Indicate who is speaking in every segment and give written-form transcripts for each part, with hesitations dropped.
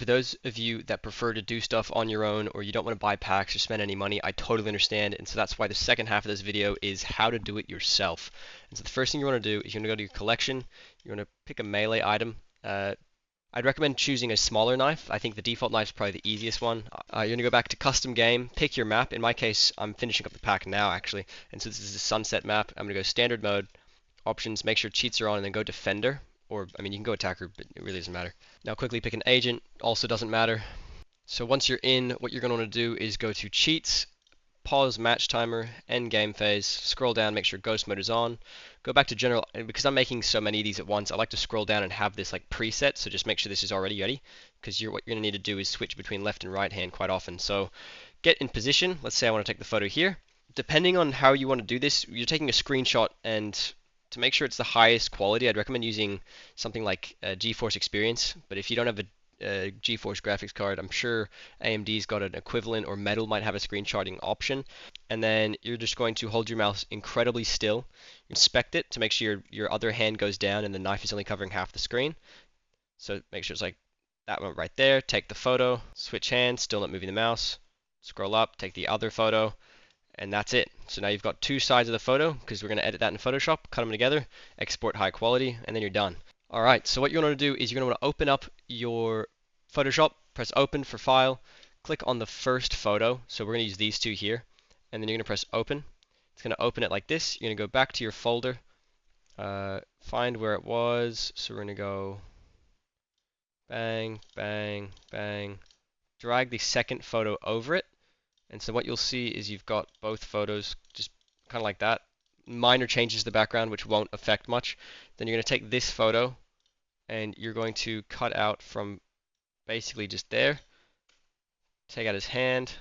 Speaker 1: for those of you that prefer to do stuff on your own, or you don't want to buy packs or spend any money, I totally understand. And so that's why the second half of this video is how to do it yourself. And so the first thing you want to do is you're going to go to your collection. You're going to pick a melee item. I'd recommend choosing a smaller knife. I think the default knife is probably the easiest one. You're going to go back to custom game, pick your map. In my case, I'm finishing up the pack now actually. And so this is a sunset map. I'm going to go standard mode, options, make sure cheats are on, and then go defender. Or, I mean, you can go attacker, but it really doesn't matter. Now quickly pick an agent, also doesn't matter. So once you're in, what you're going to want to do is go to cheats, pause match timer, end game phase, scroll down, make sure ghost mode is on, go back to general, and because I'm making so many of these at once, I like to scroll down and have this like preset, so just make sure this is already ready, because what you're going to need to do is switch between left and right hand quite often. So get in position, let's say I want to take the photo here. Depending on how you want to do this, you're taking a screenshot, and to make sure it's the highest quality, I'd recommend using something like GeForce Experience, but if you don't have a GeForce graphics card, I'm sure AMD's got an equivalent, or Metal might have a screenshotting option. And then you're just going to hold your mouse incredibly still, inspect it to make sure your other hand goes down and the knife is only covering half the screen. So make sure it's like that one right there. Take the photo, switch hands, still not moving the mouse, scroll up, take the other photo, and that's it. So now you've got two sides of the photo, because we're going to edit that in Photoshop, cut them together, export high quality, and then you're done. Alright, so what you're going to do is you're going to want to open up your Photoshop, press open for file, click on the first photo, so we're going to use these two here, and then you're going to press open. It's going to open it like this. You're going to go back to your folder, find where it was, so we're going to go bang, bang, bang, drag the second photo over it, and so what you'll see is you've got both photos just kind of like that. Minor changes to the background which won't affect much. Then you're going to take this photo and you're going to cut out from basically just there. Take out his hand.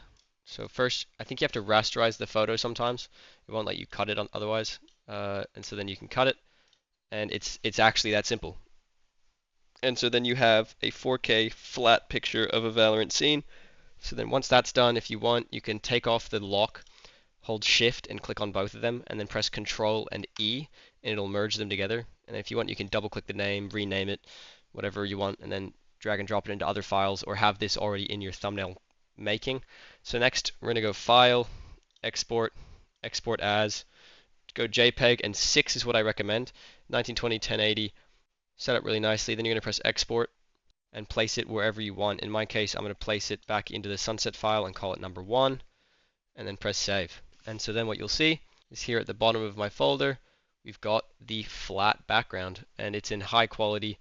Speaker 1: So first, I think you have to rasterize the photo sometimes. It won't let you cut it otherwise. And so then you can cut it, and it's actually that simple. And so then you have a 4K flat picture of a Valorant scene. So then once that's done, if you want, you can take off the lock, hold shift and click on both of them, and then press Control and E, and it'll merge them together. And if you want, you can double click the name, rename it, whatever you want, and then drag and drop it into other files, or have this already in your thumbnail making. So next, we're going to go File, Export, Export As, go JPEG, and 6 is what I recommend, 1920, 1080, set up really nicely. Then you're going to press Export and place it wherever you want. In my case, I'm going to place it back into the sunset file and call it number 1, and then press Save. And so then what you'll see is here at the bottom of my folder, we've got the flat background, and it's in high quality.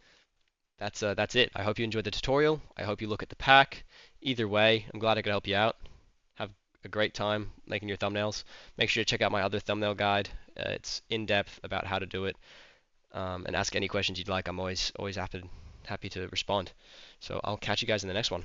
Speaker 1: That's it. I hope you enjoyed the tutorial. I hope you look at the pack. Either way, I'm glad I could help you out. Have a great time making your thumbnails. Make sure to check out my other thumbnail guide. It's in depth about how to do it. And ask any questions you'd like. I'm always happy to respond. So I'll catch you guys in the next one.